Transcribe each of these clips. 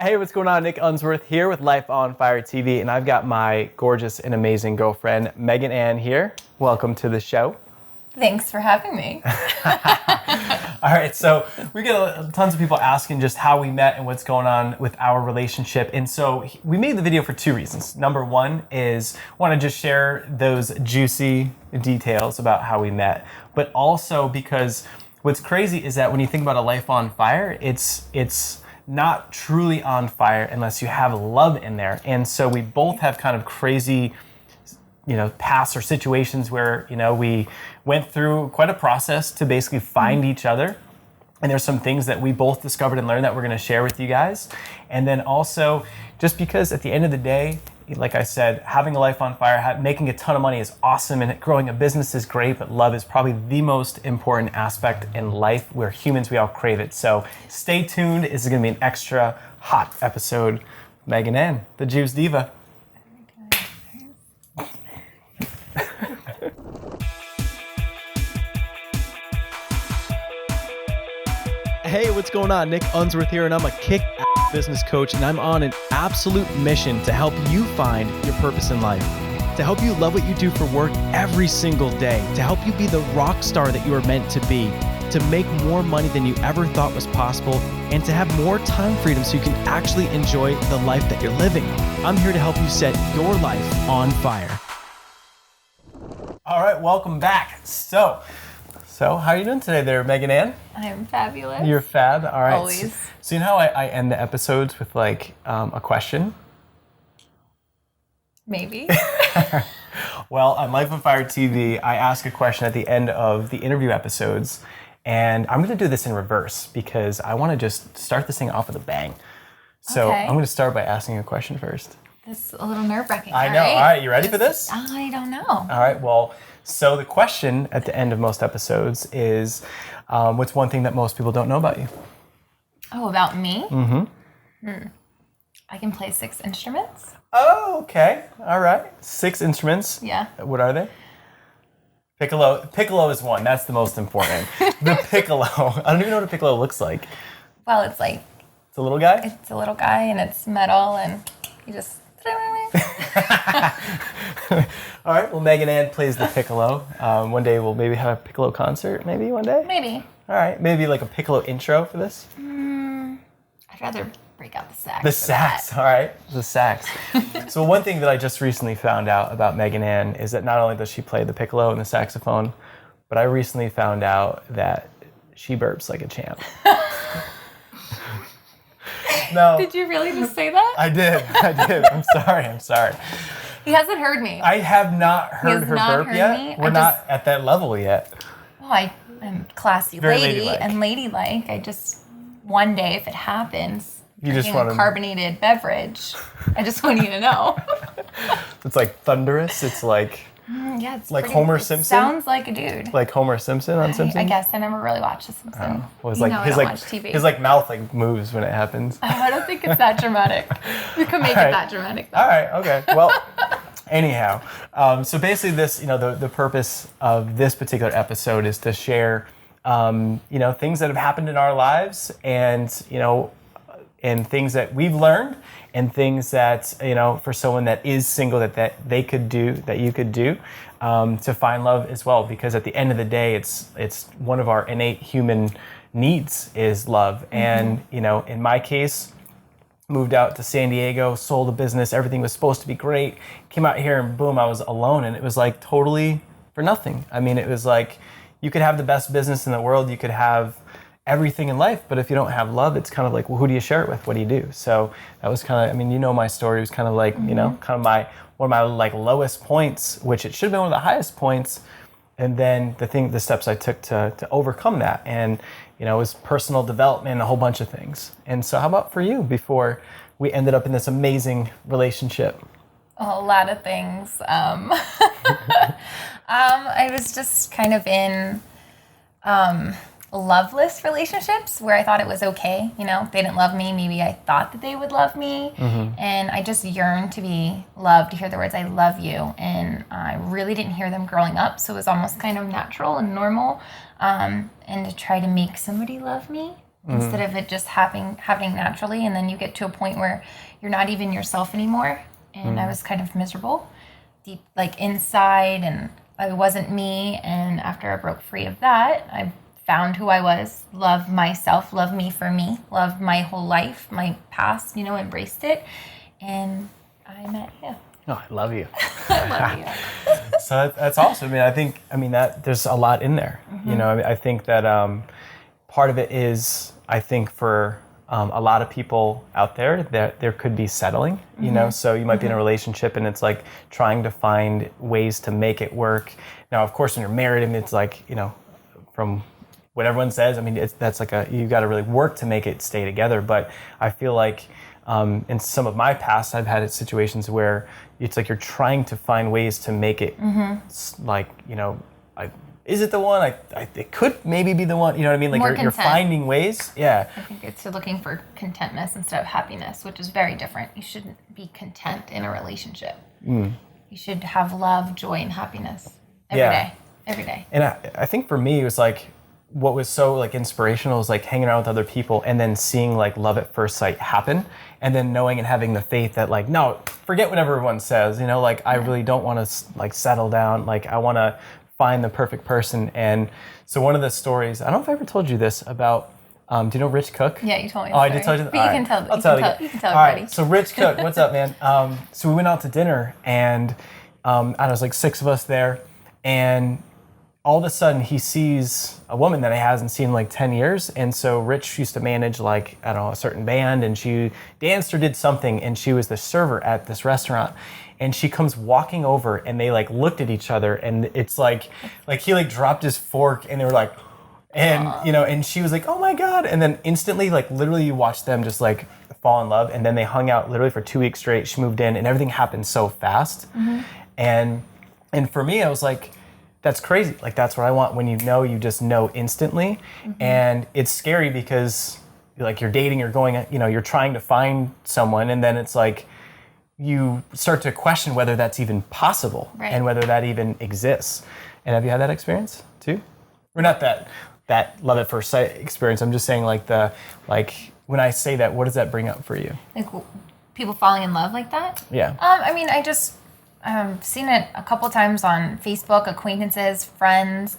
Hey, what's going on? Nick Unsworth here with Life on Fire TV, and I've got my gorgeous and amazing girlfriend, Megan Ann, here. Welcome to the show. Thanks for having me. All right, so we get tons of people asking just how we met and what's going on with our relationship. And so we made the video for two reasons. Number one is I want to just share those juicy details about how we met, but also because what's crazy is that when you think about a life on fire, it's not truly on fire unless you have love in there. And so we both have kind of crazy, pasts or situations where, we went through quite a process to basically find each other. And there's some things that we both discovered and learned that we're going to share with you guys. And then also, just because at the end of the day, like I said, having a life on fire, making a ton of money is awesome, and growing a business is great, but love is probably the most important aspect in life. We're humans, we all crave it. So stay tuned. This is going to be an extra hot episode. Megan Ann, the Juice Diva. Hey, what's going on? Nick Unsworth here, and I'm a kick-ass business coach, and I'm on an absolute mission to help you find your purpose in life, to help you love what you do for work every single day, to help you be the rock star that you are meant to be, to make more money than you ever thought was possible, and to have more time freedom so you can actually enjoy the life that you're living. I'm here to help you set your life on fire. All right, welcome back. So how are you doing today there, Megan Ann? I'm fabulous. You're fab? All right. Always. So you know how I end the episodes with a question? Maybe. Well, on Life on Fire TV, I ask a question at the end of the interview episodes, and I'm going to do this in reverse because I want to just start this thing off with a bang. So Okay. I'm going to start by asking a question first. This is a little nerve-wracking. I know. All right, you ready for this? I don't know. All right, well, so the question at the end of most episodes is, what's one thing that most people don't know about you? Oh, about me? Mm-hmm. I can play 6 instruments. Oh, okay. All right. 6 instruments. Yeah. What are they? Piccolo. Piccolo is one. That's the most important. The piccolo. I don't even know what a piccolo looks like. Well, it's like... It's a little guy? It's a little guy, and it's metal, and you just... All right. Well, Megan Ann plays the piccolo. One day we'll maybe have a piccolo concert. Maybe one day. Maybe. All right. Maybe like a piccolo intro for this. I'd rather break out the sax. The sax. All right. The sax. So one thing that I just recently found out about Megan Ann is that not only does she play the piccolo and the saxophone, but I recently found out that she burps like a champ. No. Did you really just say that? I did. I'm sorry. He hasn't heard me. I have not heard her burp heard yet. me? We're not at that level yet. Well, I'm classy Very lady ladylike. and ladylike. I just, one day if it happens, You just drinking want a to- carbonated beverage, I just want you to know. It's like thunderous. It's like Yeah, it's Like pretty, Homer it Simpson? Sounds like a dude. like Homer Simpson on Simpsons. I guess I never really watched The Simpsons. Well, You know I his don't watch TV. his mouth like moves when it happens. Oh, I don't think it's that dramatic. We could make All right. it that dramatic though. All right. Okay. Well. Anyhow, so basically, this the purpose of this particular episode is to share things that have happened in our lives, and and things that we've learned, and things that for someone that is single that they could do, that you could do, to find love as well. Because at the end of the day, it's one of our innate human needs is love, and in my case, moved out to San Diego, sold a business, everything was supposed to be great, came out here and boom, I was alone, and it was like totally for nothing. I mean, it was like you could have the best business in the world, you could have everything in life, but if you don't have love, it's kind of like, well, who do you share it with? What do you do? So that was kind of, my story was kind of like, kind of one of my like lowest points, which it should have been one of the highest points. And then the steps I took to overcome that. And, it was personal development and a whole bunch of things. And so how about for you before we ended up in this amazing relationship? A lot of things. I was just kind of in loveless relationships where I thought it was okay. They didn't love me. Maybe I thought that they would love me. Mm-hmm. And I just yearned to be loved, to hear the words, I love you. And I really didn't hear them growing up. So it was almost kind of natural and normal. And to try to make somebody love me instead of it just happening naturally. And then you get to a point where you're not even yourself anymore. And I was kind of miserable, deep, like inside, and I wasn't me. And after I broke free of that, I found who I was, loved myself, loved me for me, loved my whole life, my past, embraced it. And I met you. Oh, I love you. I love you. So that's awesome. I mean, that there's a lot in there. I think that part of it is, I think for a lot of people out there, that there could be settling, so you might be in a relationship and it's like trying to find ways to make it work. Now, of course, when you're married, it's like, from what everyone says, that's like you got to really work to make it stay together. But I feel like in some of my past, I've had situations where it's like you're trying to find ways to make it is it the one? It could maybe be the one. You know what I mean? Like you're finding ways. Yeah. I think it's looking for contentness instead of happiness, which is very different. You shouldn't be content in a relationship. You should have love, joy, and happiness every day. And I think for me, it was like, what was so like inspirational was like hanging around with other people and then seeing like love at first sight happen, and then knowing and having the faith that like, no, forget what everyone says, I really don't want to like settle down. Like I want to find the perfect person. And so one of the stories, I don't know if I ever told you this about, do you know Rich Cook? Yeah, you told me. Oh, I did tell you. But you can tell. I'll tell you. You can tell All everybody. right. So Rich Cook, what's up, man? So we went out to dinner, and I don't know, it was like 6 of us there, and all of a sudden he sees a woman that he hasn't seen in like 10 years. And so Rich used to manage like, I don't know, a certain band, and she danced or did something, and she was the server at this restaurant. And she comes walking over, and they like looked at each other, and it's like he like dropped his fork, and they were like, and and she was like, oh my God. And then instantly, like literally you watch them just like fall in love. And then they hung out literally for 2 weeks straight. She moved in, and everything happened so fast. And for me, I was like, that's crazy. Like that's what I want. When you just know instantly. And it's scary because like you're dating, you're going, you're trying to find someone, and then it's like you start to question whether that's even possible, right, and whether that even exists. And have you had that experience too? Or not that love at first sight experience. I'm just saying when I say that, what does that bring up for you? Like people falling in love like that? Yeah. I just seen it a couple times on Facebook, acquaintances, friends,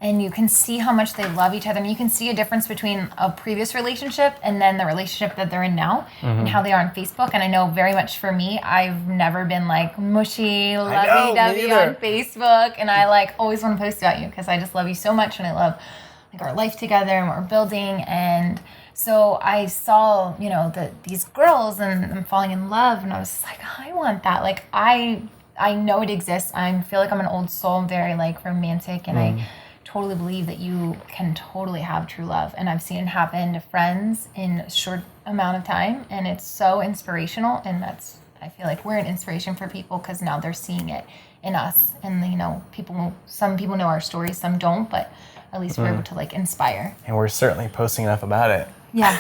and you can see how much they love each other. And you can see a difference between a previous relationship and then the relationship that they're in now, and how they are on Facebook. And I know very much for me, I've never been like mushy, lovey-dovey on Facebook. And I like always want to post about you because I just love you so much, and I love like our life together and what we're building. And so I saw, these girls and them falling in love, and I was just like, I want that. Like I know it exists. I feel like I'm an old soul. I'm very like romantic, and I totally believe that you can totally have true love. And I've seen it happen to friends in a short amount of time, and it's so inspirational. And I feel like we're an inspiration for people because now they're seeing it in us. And some people know our stories, some don't, but at least we're able to like inspire. And we're certainly posting enough about it. Yeah.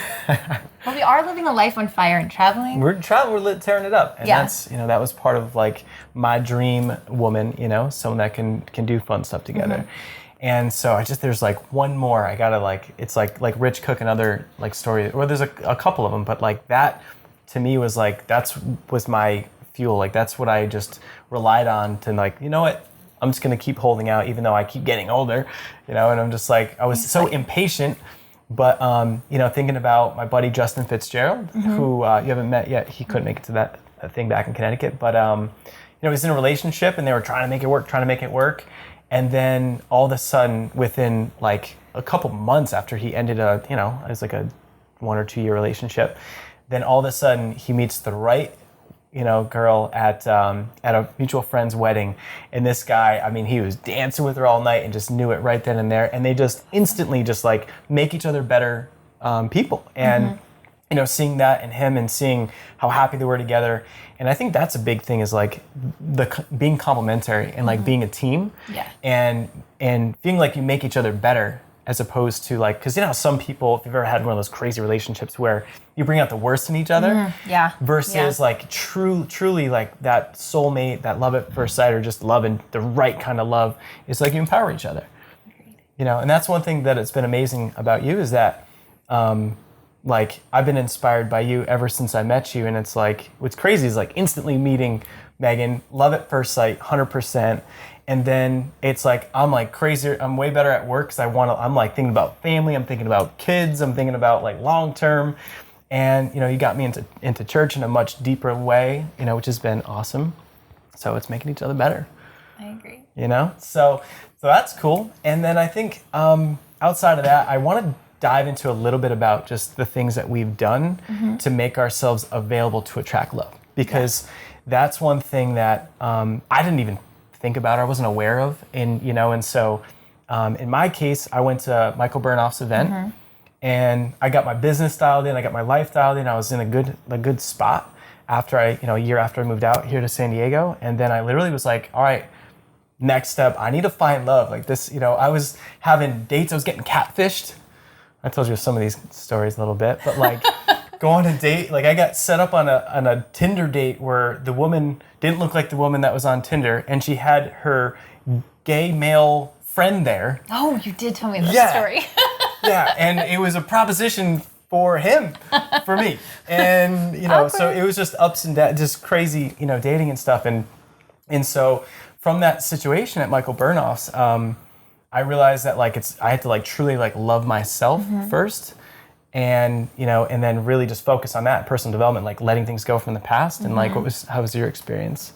But we are living a life on fire and traveling. We're tearing it up. And that's, that was part of like my dream woman, someone that can do fun stuff together. And so there's like one more, I gotta like, it's like Rich Cook, another like story, or there's a couple of them, but like that to me was like, was my fuel. Like that's what I just relied on to like, you know what? I'm just gonna keep holding out even though I keep getting older, and I'm just like, I was so impatient. But, thinking about my buddy Justin Fitzgerald, who you haven't met yet, he couldn't make it to that thing back in Connecticut. But, he was in a relationship, and they were trying to make it work. And then all of a sudden, within like a couple months after he ended it was like a 1 or 2 year relationship, then all of a sudden he meets the right girl at a mutual friend's wedding. And this guy, he was dancing with her all night and just knew it right then and there. And they just instantly just like make each other better people. And, seeing that in him and seeing how happy they were together. And I think that's a big thing is like being complementary and like being a team. Yeah. And feeling like you make each other better, as opposed to like, because some people, if you've ever had one of those crazy relationships where you bring out the worst in each other, versus like truly like that soulmate, that love at first sight, or just love and the right kind of love, is like you empower each other. And that's one thing that it's been amazing about you, is that like I've been inspired by you ever since I met you. And it's like, what's crazy is like instantly meeting Megan, love at first sight, 100%. And then it's like, I'm like crazier. I'm way better at work because I'm like thinking about family. I'm thinking about kids. I'm thinking about like long-term. And, you got me into church in a much deeper way, which has been awesome. So it's making each other better. I agree. So that's cool. And then I think outside of that, I want to dive into a little bit about just the things that we've done to make ourselves available to attract love. Because that's one thing that I didn't even think about, or I wasn't aware of. And so in my case, I went to Michael Burnoff's event and I got my business dialed in, I got my life dialed in. I was in a good spot after a year after I moved out here to San Diego. And then I literally was like, all right, next step, I need to find love. Like this, I was having dates, I was getting catfished. I told you some of these stories a little bit, but like go on a date, like I got set up on a Tinder date where the woman didn't look like the woman that was on Tinder, and she had her gay male friend there. Oh, you did tell me this story. Yeah, and it was a proposition for him, for me. And, so it was just ups and downs, just crazy, dating and stuff. And so from that situation at Michael Burnoff's, I realized that like I had to like truly like love myself first, and and then really just focus on that personal development, like letting things go from the past. And like how was your experience?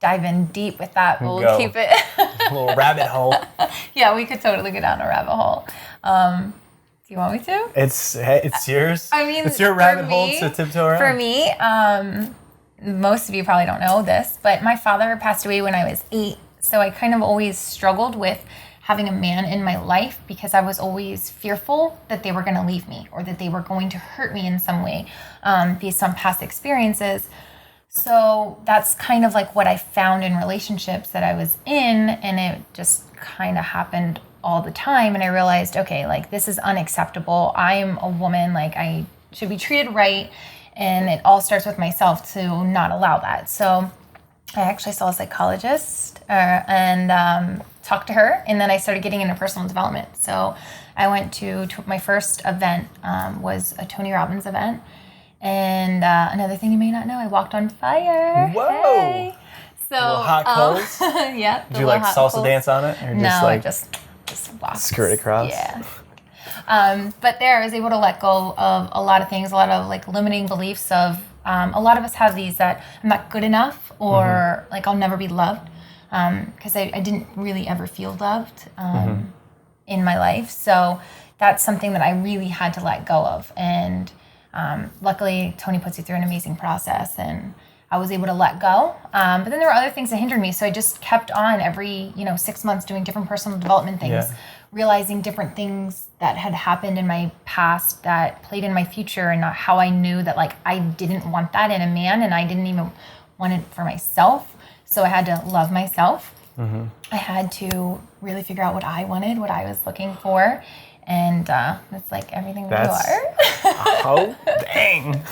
Dive in deep with that, but we'll keep it a little rabbit hole. Yeah, we could totally go down a rabbit hole. Do you want me to? It's yours. I mean, it's your rabbit hole to tiptoe around. For me, most of you probably don't know this, but my father passed away when I was 8. So I kind of always struggled with having a man in my life because I was always fearful that they were going to leave me or that they were going to hurt me in some way based on past experiences. So that's kind of like what I found in relationships that I was in, and it just kind of happened all the time. And I realized, okay, like this is unacceptable. I'm a woman, like I should be treated right. And it all starts with myself to not allow that. So I actually saw a psychologist and talked to her, and then I started getting into personal development. So I went to my first event was a Tony Robbins event. And another thing you may not know, I walked on fire. Whoa! Hey. So little hot coals. Yeah. Did you like salsa dance on it, or no, like just walked. Skirt across? Yeah. But there, I was able to let go of a lot of things, a lot of like limiting beliefs of a lot of us have these that I'm not good enough, or like I'll never be loved, because I didn't really ever feel loved in my life. So that's something that I really had to let go of. And luckily, Tony puts you through an amazing process, and I was able to let go. But then there were other things that hindered me. So I just kept on every 6 months doing different personal development things, realizing different things that had happened in my past that played in my future, and how I knew that like I didn't want that in a man, and I didn't even want it for myself. So I had to love myself. I had to really figure out what I wanted, what I was looking for. And that's like everything that you are. Oh, dang.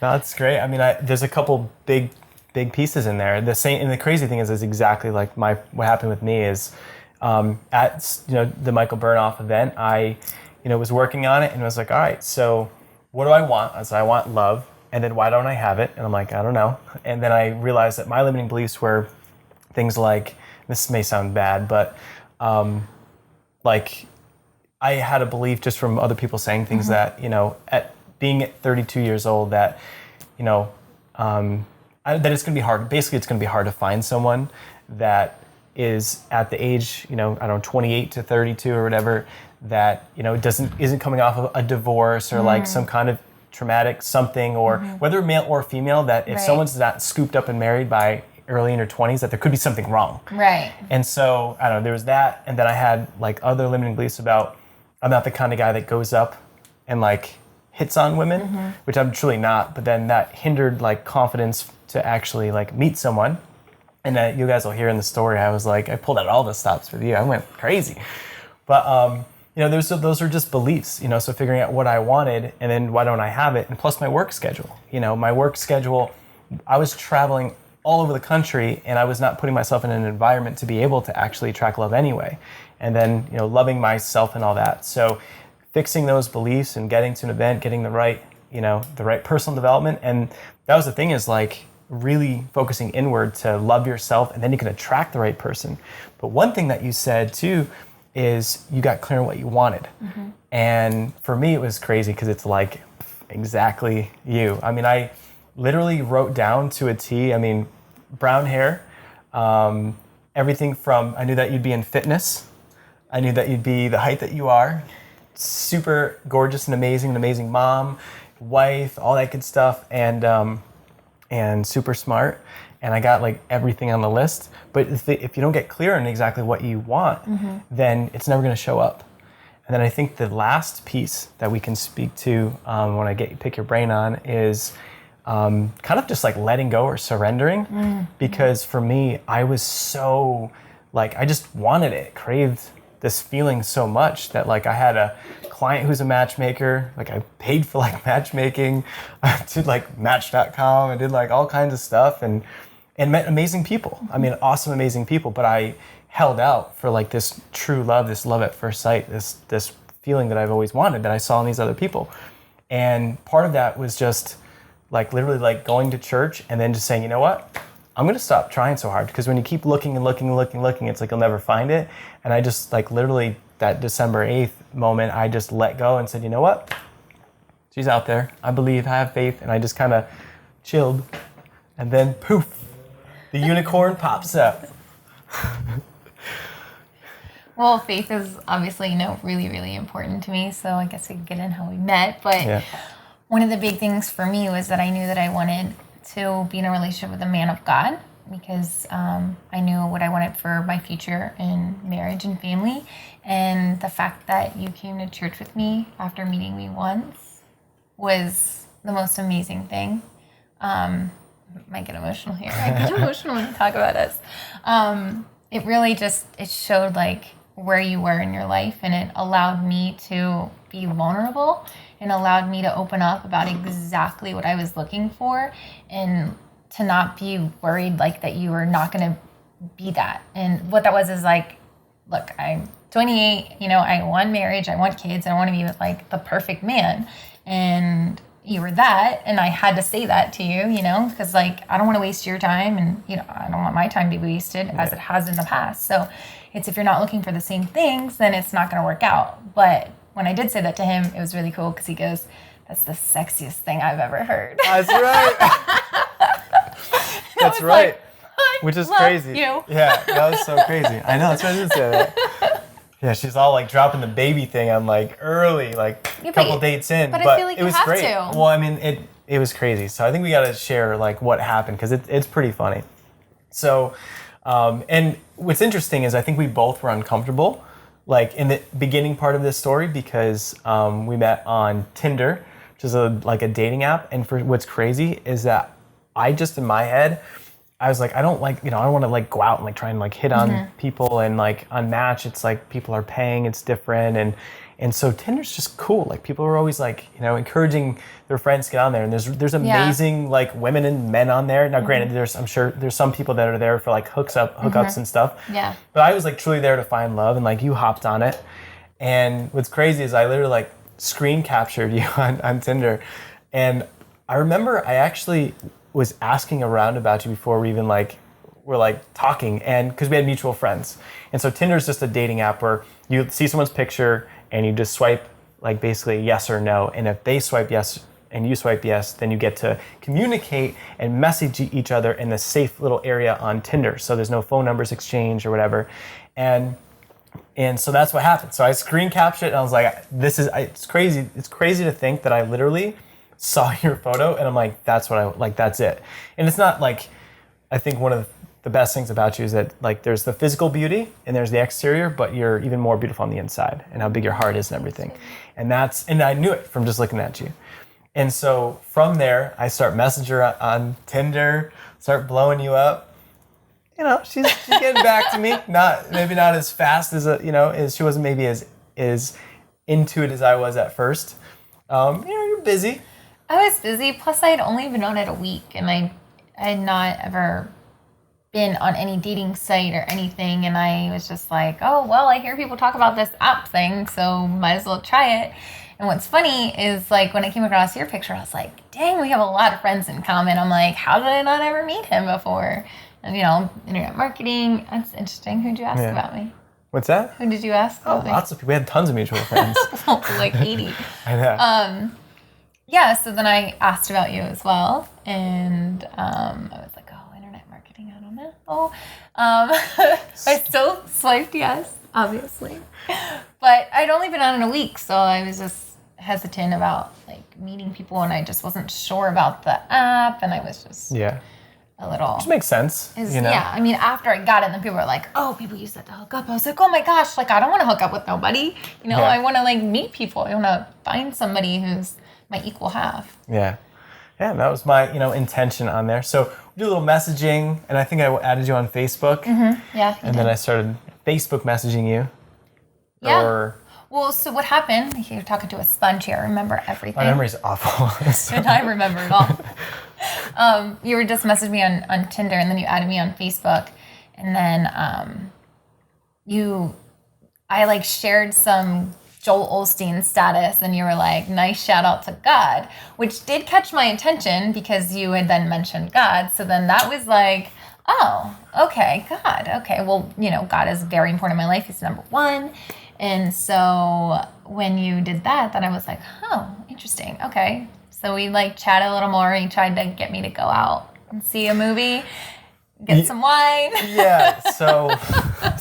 That's great. I mean, there's a couple big pieces in there. And the crazy thing is exactly like what happened with me is at the Michael Burnoff event, I was working on it and was like, all right, so what do I want? I said, I want love. And then why don't I have it? And I'm like, I don't know. And then I realized that my limiting beliefs were things like, this may sound bad, but like I had a belief just from other people saying things that, at 32 years old, that, that it's going to be hard. Basically, it's going to be hard to find someone that is at the age, 28 to 32 or whatever, that, isn't coming off of a divorce or like some kind of traumatic something, or whether male or female, that if someone's not scooped up and married by early in their 20s, that there could be something wrong. Right. And so, I don't know, there was that. And then I had like other limiting beliefs about, I'm not the kind of guy that goes up and like hits on women, which I'm truly not. But then that hindered like confidence to actually like meet someone. And you guys will hear in the story, I was like, I pulled out all the stops with you. I went crazy. But, those are just beliefs, so figuring out what I wanted, and then why don't I have it? And plus my work schedule, my work schedule, I was traveling all over the country, and I was not putting myself in an environment to be able to actually attract love anyway. and then, loving myself and all that. So fixing those beliefs and getting to an event, getting the right personal development. And that was the thing, is like really focusing inward to love yourself, and then you can attract the right person. But one thing that you said too is you got clear on what you wanted. And for me, it was crazy because it's like exactly you. I mean, I literally wrote down to a T, brown hair, everything from, I knew that you'd be in fitness. I knew that you'd be the height that you are, super gorgeous and an amazing mom, wife, all that good stuff, and super smart. And I got like everything on the list. But if you don't get clear on exactly what you want, then it's never going to show up. And then I think the last piece that we can speak to when I pick your brain on is kind of just like letting go or surrendering. Because for me, I was so like, I just wanted it, craved this feeling so much that like I had a client who's a matchmaker, like I paid for like matchmaking, I did like match.com, I did like all kinds of stuff and met amazing people. Awesome, amazing people, but I held out for like this true love, this love at first sight, this feeling that I've always wanted that I saw in these other people. And part of that was just like literally like going to church and then just saying, you know what? I'm going to stop trying so hard, because when you keep looking and looking and looking and looking, it's like you'll never find it. And I just like literally that December 8th moment, I just let go and said, you know what? She's out there. I believe, I have faith. And I just kind of chilled. And then poof, the unicorn pops up. Well, faith is obviously, really, really important to me. So I guess we could get in how we met. But one of the big things for me was that I knew that I wanted to be in a relationship with a man of God, because I knew what I wanted for my future in marriage and family. And the fact that you came to church with me after meeting me once was the most amazing thing. I might get emotional here. I get emotional when you talk about us. It really it showed like where you were in your life, and it allowed me to be vulnerable and allowed me to open up about exactly what I was looking for, and to not be worried like that you were not going to be that. And what that was is like, look, I'm 28, I want marriage, I want kids, I want to be with like the perfect man. And you were that, and I had to say that to you, because like I don't want to waste your time, and I don't want my time to be wasted as it has in the past. So it's, if you're not looking for the same things, then it's not going to work out. But when I did say that to him, it was really cool, because he goes, "That's the sexiest thing I've ever heard." That's right. That's right. Like, which is crazy. You. Yeah, that was so crazy. I know, that's why I didn't say that. Yeah, she's all like dropping the baby thing on like early, like a couple dates in. But I feel like it was have great. to. Well, it was crazy. So I think we got to share like what happened, because it's pretty funny. So, and what's interesting is I think we both were uncomfortable, like in the beginning part of this story, because we met on Tinder, which is like a dating app. And for what's crazy is that I just in my head, I was like, I don't like, I don't want to like go out and like try and like hit on people and like on Match. It's like people are paying, it's different. And so Tinder's just cool. Like people are always like, encouraging their friends to get on there. And there's amazing like women and men on there. Now, granted, I'm sure there's some people that are there for like hookups and stuff. Yeah. But I was like truly there to find love, and like you hopped on it. And what's crazy is I literally like screen captured you on Tinder. And I remember I actually was asking around about you before we even like were like talking, and because we had mutual friends. And so Tinder is just a dating app where you see someone's picture and you just swipe like basically yes or no. And if they swipe yes and you swipe yes, then you get to communicate and message each other in a safe little area on Tinder. So there's no phone numbers exchanged or whatever. And so that's what happened. So I screen captured it, and I was like, it's crazy. It's crazy to think that I literally saw your photo and I'm like, that's it. And it's not like, I think one of the best things about you is that like there's the physical beauty and there's the exterior, but you're even more beautiful on the inside, and how big your heart is and everything. And I knew it from just looking at you. And so from there, I start messaging her on Tinder, start blowing you up. She's getting back to me. Maybe not as fast as she wasn't maybe as into it as I was at first. You're busy. I was busy. Plus, I had only been on it a week, and I had not ever been on any dating site or anything, and I was just like, oh, well, I hear people talk about this app thing, so might as well try it. And what's funny is, like, when I came across your picture, I was like, dang, we have a lot of friends in common. I'm like, how did I not ever meet him before? And, internet marketing, that's interesting. Who'd you ask about me? What's that? Who did you ask about me? Lots of people. We had tons of mutual friends. Like 80. I know. Yeah, so then I asked about you as well, and I was like, oh, internet marketing, I don't know. I still swiped yes, obviously. But I'd only been on in a week, so I was just hesitant about, like, meeting people, and I just wasn't sure about the app, and I was just a little... Which makes sense, Yeah, I mean, after I got it, then people were like, oh, people use that to hook up. I was like, oh my gosh, like, I don't want to hook up with nobody. I want to, like, meet people. I want to find somebody who's my equal half. Yeah, that was my, intention on there. So we do a little messaging, and I think I added you on Facebook. Mm-hmm. Yeah, and then I started Facebook messaging you. Yeah. Well, so what happened? You're talking to a sponge here. I remember everything. My memory's awful. And I remember it all. You were just messaging me on Tinder, and then you added me on Facebook, and then I shared some Joel Osteen status, and you were like, nice shout out to God, which did catch my attention because you had then mentioned God. So then that was like, oh, okay, God. Okay, well, God is very important in my life. He's number one. And so when you did that, then I was like, oh, interesting. Okay. So we chatted a little more. He tried to get me to go out and see a movie, get some wine. Yeah. So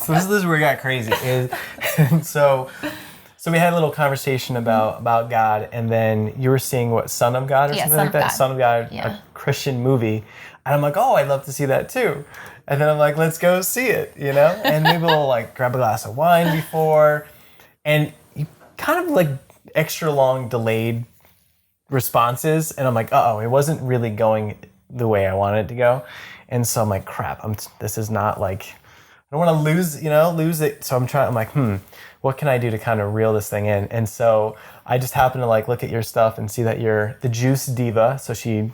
this is where it got crazy. So we had a little conversation about God, and then you were seeing what, Son of God or something like that? Son of God, a Christian movie. And I'm like, oh, I'd love to see that too. And then I'm like, let's go see it, And maybe we'll grab a glass of wine before. And you kind of extra long delayed responses. And I'm like, uh-oh, it wasn't really going the way I wanted it to go. And so I'm like, crap, this is not I don't want to lose it. So I'm like, what can I do to kind of reel this thing in? And so I just happened to look at your stuff and see that you're the juice diva. So she,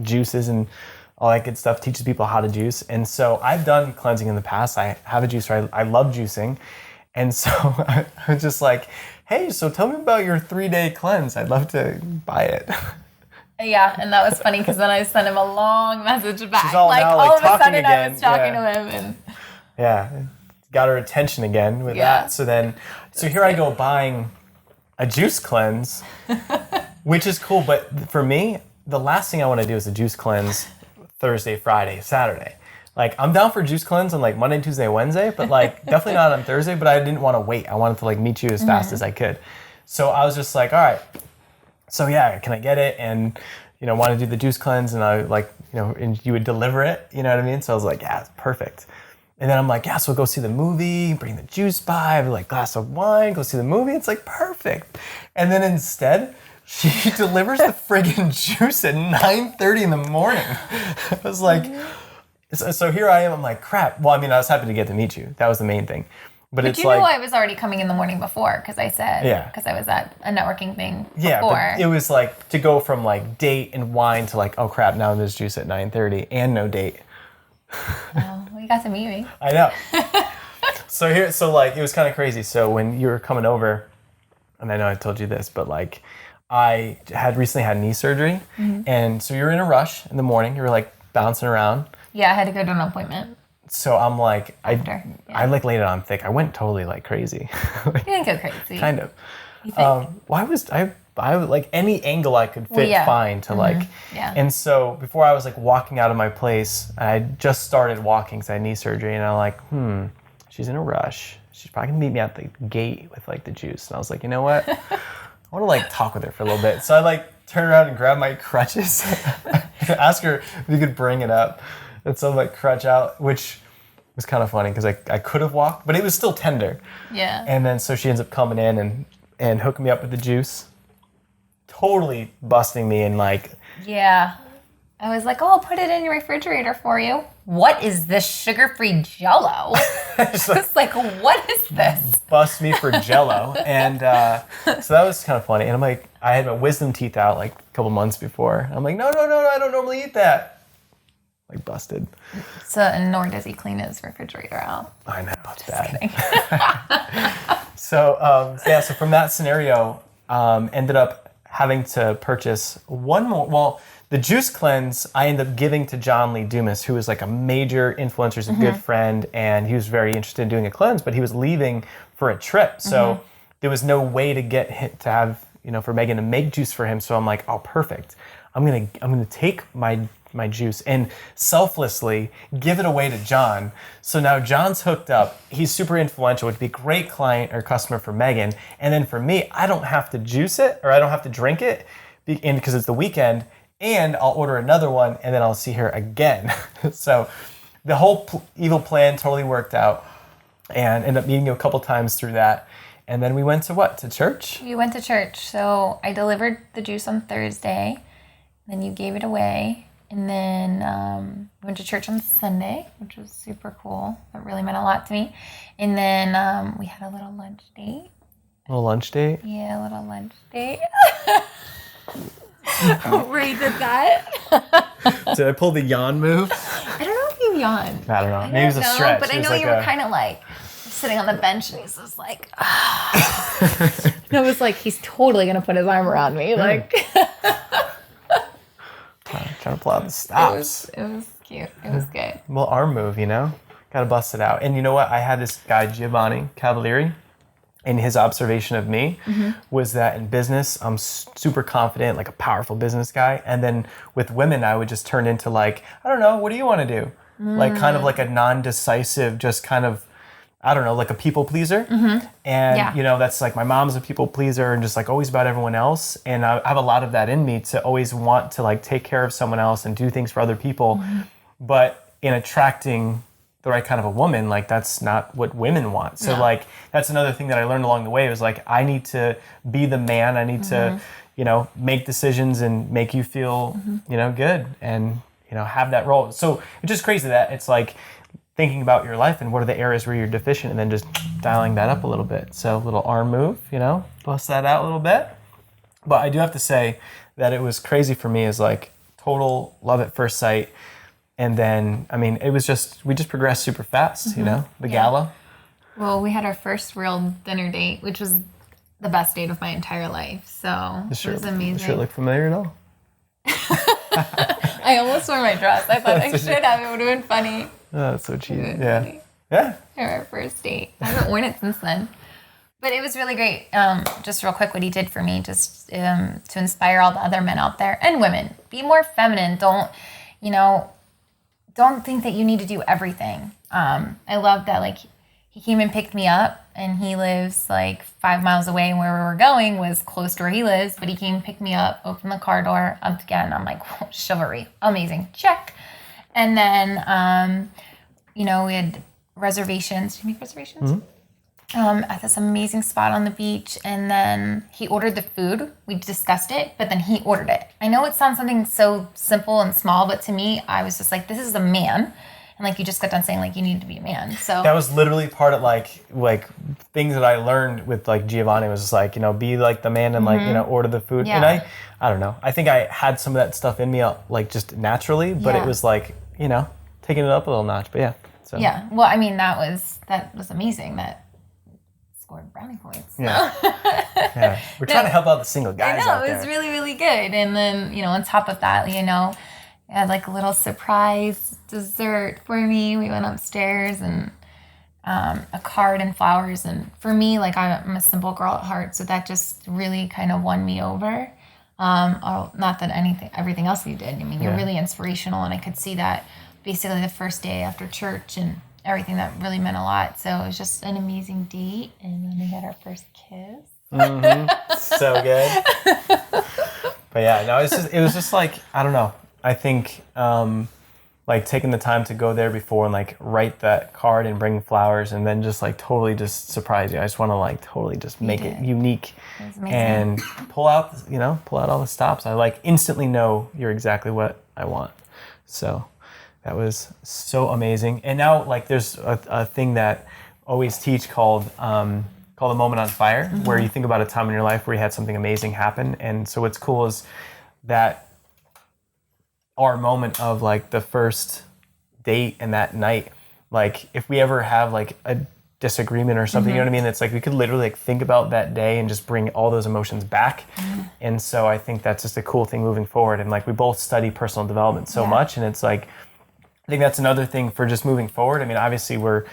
juices and all that good stuff, teaches people how to juice. And so I've done cleansing in the past. I have a juicer. I love juicing. And so I was just like, hey, so tell me about your 3-day cleanse. I'd love to buy it. Yeah, and that was funny because then I sent him a long message back. She's all of a sudden again. I was talking to him. And got her attention again with that. So here I go buying a juice cleanse, which is cool. But for me, the last thing I want to do is a juice cleanse Thursday, Friday, Saturday. I'm down for juice cleanse on Monday, Tuesday, Wednesday, but definitely not on Thursday. But I didn't want to wait. I wanted to meet you as fast as I could. So I was just like, all right. So can I get it? And want to do the juice cleanse, and I and you would deliver it. You know what I mean? So I was like, yeah, it's perfect. And then I'm like, so we'll go see the movie, bring the juice by, have a glass of wine, go see the movie. It's perfect. And then instead, she delivers the friggin' juice at 9:30 in the morning. I was like, so here I am. I'm like, crap. Well, I mean, I was happy to get to meet you. That was the main thing. But it's you knew I was already coming in the morning before because I said, because I was at a networking thing before. Yeah, but it was to go from date and wine to oh crap, now there's juice at 9:30 and no date. Oh, well, you got to meet me. I know. So it was kind of crazy. So when you were coming over, and I know I told you this, but I had recently had knee surgery, and so you were in a rush in the morning. You were bouncing around. Yeah, I had to go to an appointment. So I'm I laid it on thick. I went totally crazy. You didn't go crazy. Kind of. Why was I any angle I could fit fine to And so before I was walking out of my place, I just started walking because I had knee surgery, and I'm she's in a rush. She's probably gonna meet me at the gate with the juice. And I was like, you know what? I want to talk with her for a little bit. So I turned around and grabbed my crutches. Ask her if you could bring it up. And so crutch out, which was kind of funny because I could have walked, but it was still tender. Yeah. And then so she ends up coming in and hooking me up with the juice. Totally busting me and Yeah. I was like, oh, I'll put it in your refrigerator for you. What is this sugar-free Jell-O? It's what is this? Bust me for Jell-O. And so that was kind of funny. And I'm I had my wisdom teeth out a couple months before. I'm no, I don't normally eat that. like busted. So, and nor does he clean his refrigerator out. I know, it's bad. So, so from that scenario, ended up having to purchase one more. Well, the juice cleanse I ended up giving to John Lee Dumas, who was like a major influencer, he's a good friend, and he was very interested in doing a cleanse, but he was leaving for a trip. So there was no way to get him to have, for Megan to make juice for him. So I'm like, oh, perfect. I'm gonna take my juice and selflessly give it away to John. So now John's hooked up. He's super influential, which would be a great client or customer for Megan. And then for me, I don't have to juice it or I don't have to drink it because it's the weekend, and I'll order another one and then I'll see her again. So the whole evil plan totally worked out and ended up meeting you a couple times through that. And then we went to what? To church? We went to church. So I delivered the juice on Thursday. Then you gave it away. And then we went to church on Sunday, which was super cool. That really meant a lot to me. And then we had a little lunch date. A little lunch date? Yeah, a little lunch date. Where you did that? Did I pull the yawn move? I don't know if you yawned. I don't know. Maybe it was a stretch. But I know you were kind of like sitting on the bench and he's just like, no, it was like he's totally going to put his arm around me. Like, trying to pull out the stops. It was cute. It was good. A little arm move, Got to bust it out. And you know what? I had this guy, Giovanni Cavalieri, and his observation of me was that in business, I'm super confident, like a powerful business guy. And then with women, I would just turn into like, I don't know, what do you want to do? Like kind of like a non-decisive, just kind of, I don't know, like a people pleaser. And, that's like my mom's a people pleaser and just like always about everyone else. And I have a lot of that in me to always want to like take care of someone else and do things for other people. But in attracting the right kind of a woman, like that's not what women want. So like that's another thing that I learned along the way was like I need to be the man. I need to, make decisions and make you feel, good and, have that role. So it's just crazy that it's like thinking about your life and what are the areas where you're deficient and then just dialing that up a little bit. So a little arm move, bust that out a little bit. But I do have to say that it was crazy for me is like total love at first sight. And then, it was we just progressed super fast, the gala. Well, we had our first real dinner date, which was the best date of my entire life. So it was amazing. Does it look familiar at all? I almost wore my dress. I thought I should have. It would have been funny. Oh, that's so cheesy. Yeah. Funny. Yeah. Our first date. I haven't worn it since then. But it was really great. Just real quick, what he did for me, just to inspire all the other men out there and women. Be more feminine. Don't think that you need to do everything. I love that, like, he came and picked me up, and he lives, like, 5 miles away, and where we were going was close to where he lives, but he came and picked me up, opened the car door, again, I'm like, whoa, chivalry, amazing, check. And then, we had reservations. Did you make reservations? At this amazing spot on the beach, and then he ordered the food. We discussed it, but then he ordered it. I know it sounds something so simple and small, but to me, I was just like, this is a man. And like you just got done saying, like, you need to be a man. So that was literally part of like things that I learned with like Giovanni was just like, be like the man and like, order the food. Yeah. And I don't know. I think I had some of that stuff in me like just naturally, but it was like, taking it up a little notch. But yeah. So yeah. Well, that was amazing. That scored brownie points. So. Yeah. We're trying to help out the single guys out there. It was really, really good. And then, on top of that, I had like a little surprise dessert for me. We went upstairs and a card and flowers. And for me, like I'm a simple girl at heart. So that just really kind of won me over. Not that everything else you did. You're really inspirational. And I could see that basically the first day after church and everything that really meant a lot. So it was just an amazing date. And then we had our first kiss. So good. But yeah, no, it was just like, I don't know. I think like taking the time to go there before and like write that card and bring flowers and then just like totally just surprise you. I just want to like totally just make it unique and pull out all the stops. I like instantly know you're exactly what I want. So that was so amazing. And now like there's a thing that I always teach called a moment on fire, where you think about a time in your life where you had something amazing happen. And so what's cool is that our moment of like the first date and that night, like if we ever have like a disagreement or something, you know what I mean? It's like we could literally like think about that day and just bring all those emotions back. And so I think that's just a cool thing moving forward. And like we both study personal development so much, and it's like I think that's another thing for just moving forward. I mean, obviously we're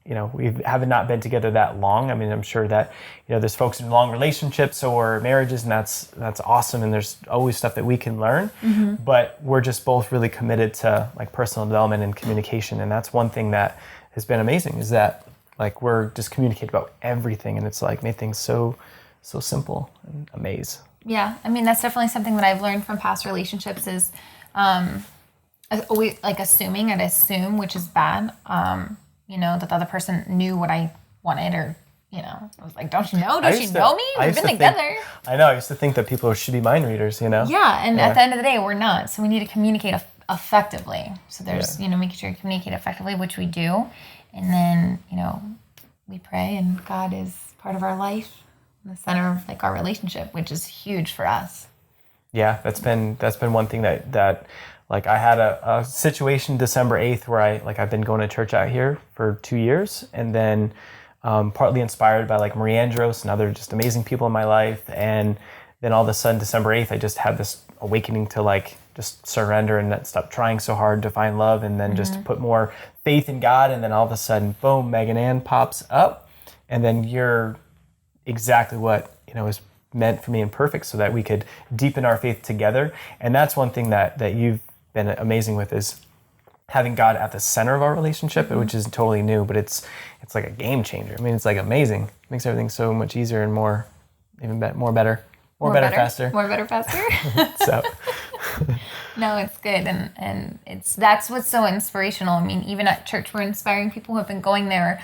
you know, we haven't not been together that long. I mean, I'm sure that, you know, there's folks in long relationships or marriages, and that's awesome. And there's always stuff that we can learn, but we're just both really committed to like personal development and communication. And that's one thing that has been amazing, is that like we're just communicating about everything, and it's like made things so simple and amazing. Yeah, I mean, that's definitely something that I've learned from past relationships is always like assuming. I'd assume, which is bad, you know, that the other person knew what I wanted, or, you know, I was like, don't you know? Don't you know me? We've been together. I know. I used to think that people should be mind readers, you know? Yeah, and at the end of the day, we're not. So we need to communicate effectively. So there's, you know, making sure you communicate effectively, which we do. And then, you know, we pray, and God is part of our life, in the center of like our relationship, which is huge for us. Yeah, that's been one thing that like I had a situation December 8th where I've been going to church out here for 2 years, and then partly inspired by like Marie Andros and other just amazing people in my life. And then all of a sudden December 8th, I just had this awakening to like just surrender and not stop trying so hard to find love, and then just put more faith in God. And then all of a sudden, boom, Megan Ann pops up, and then you're exactly what, you know, is meant for me and perfect, so that we could deepen our faith together. And that's one thing that you've been amazing with, is having God at the center of our relationship, which is totally new, but it's like a game changer. I mean, it's like amazing. It makes everything so much easier and more better, faster. More better, faster. So no, it's good, and that's what's so inspirational. I mean, even at church, we're inspiring people who have been going there.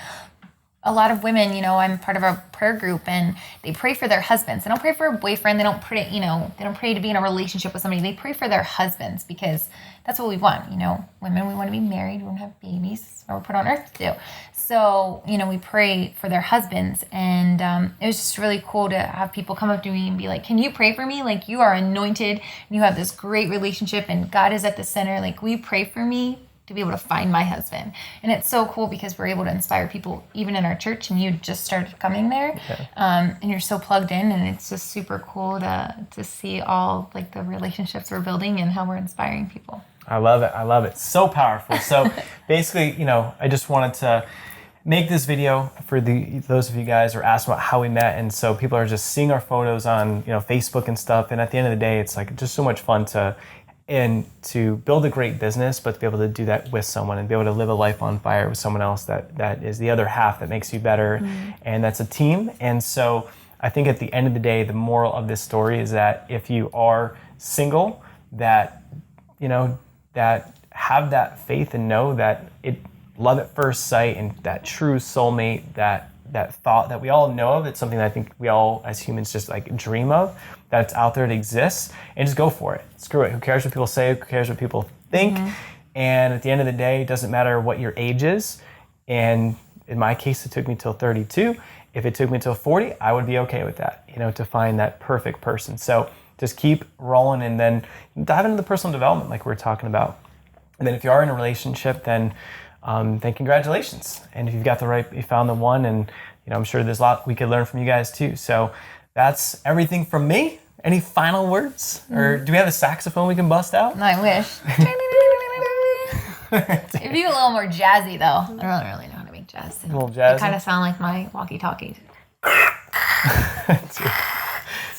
A lot of women, you know, I'm part of a prayer group, and they pray for their husbands. They don't pray for a boyfriend. They don't pray, you know, they don't pray to be in a relationship with somebody. They pray for their husbands, because that's what we want. You know, women, we want to be married. We want to have babies, or we're put on earth to do. So, you know, we pray for their husbands. And it was just really cool to have people come up to me and be like, can you pray for me? Like, you are anointed, and you have this great relationship, and God is at the center. Like, will you pray for me to be able to find my husband? And it's so cool, because we're able to inspire people even in our church, and you just started coming there, and you're so plugged in, and it's just super cool to see all like the relationships we're building and how we're inspiring people. I love it. So powerful. So basically, you know, I just wanted to make this video for those of you guys who are asking about how we met. And so people are just seeing our photos on, you know, Facebook and stuff. And at the end of the day, it's like just so much fun to build a great business, but to be able to do that with someone and be able to live a life on fire with someone else that is the other half that makes you better. And that's a team. And so I think at the end of the day, the moral of this story is that if you are single, that, you know, that have that faith and know that love at first sight, and that true soulmate, that thought that we all know of, it's something that I think we all as humans just like dream of, that it's out there, it exists, and just go for it. Screw it. Who cares what people say? Who cares what people think? And at the end of the day, it doesn't matter what your age is. And in my case, it took me till 32. If it took me till 40, I would be okay with that, you know, to find that perfect person. So just keep rolling, and then dive into the personal development like we were talking about. And then if you are in a relationship, then congratulations. And if you found the one, and you know, I'm sure there's a lot we could learn from you guys too. So that's everything from me. Any final words? Or do we have a saxophone we can bust out? I wish. It'd be a little more jazzy though. I don't really know how to make jazz. A little jazzy? They kind of sound like my walkie-talkie.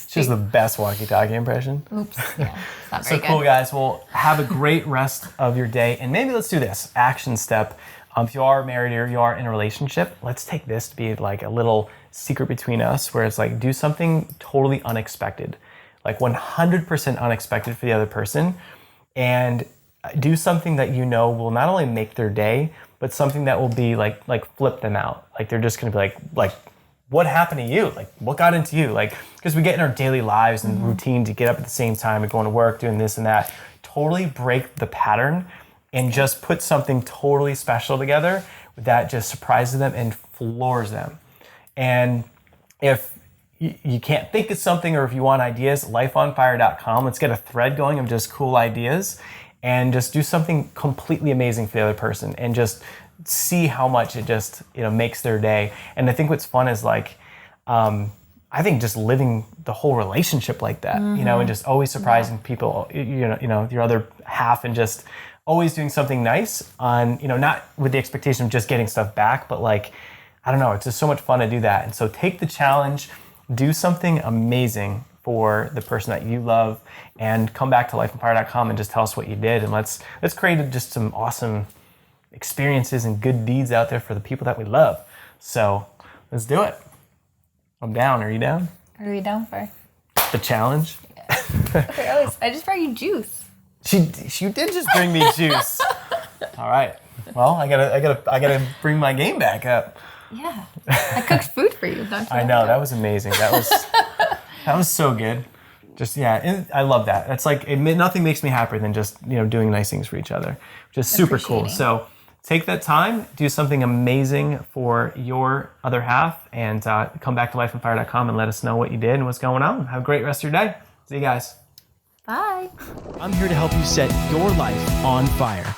She's the best walkie-talkie impression. Oops. Yeah, it's not very good. Cool, guys. Well, have a great rest of your day. And maybe let's do this action step. If you are married or you are in a relationship, let's take this to be like a little secret between us, where it's like do something totally unexpected, like 100% unexpected for the other person, and do something that you know will not only make their day, but something that will be like flip them out. Like they're just gonna be like, what happened to you? Like, what got into you? Like, because we get in our daily lives and routine to get up at the same time and going to work, doing this and that. Totally break the pattern and just put something totally special together that just surprises them and floors them. And if you can't think of something, or if you want ideas, lifeonfire.com. Let's get a thread going of just cool ideas and just do something completely amazing for the other person and just see how much it just, makes their day. And I think what's fun is like, I think just living the whole relationship like that, and just always surprising people, your other half, and just always doing something nice on, not with the expectation of just getting stuff back, but like, I don't know, it's just so much fun to do that. And so take the challenge, do something amazing for the person that you love, and come back to lifeonfire.com and just tell us what you did. And let's create just some awesome experiences and good deeds out there for the people that we love. So let's do it. I'm down. Are you down? What are you down for? The challenge? Okay, I just brought you juice. She did just bring me juice. All right. Well, I gotta bring my game back up. Yeah. I cooked food for you. Don't you? I know, that was amazing. That was so good. Just, I love that. It's like, nothing makes me happier than just, doing nice things for each other, which is super cool. So take that time, do something amazing for your other half, and come back to lifeonfire.com and let us know what you did and what's going on. Have a great rest of your day. See you guys. Bye. I'm here to help you set your life on fire.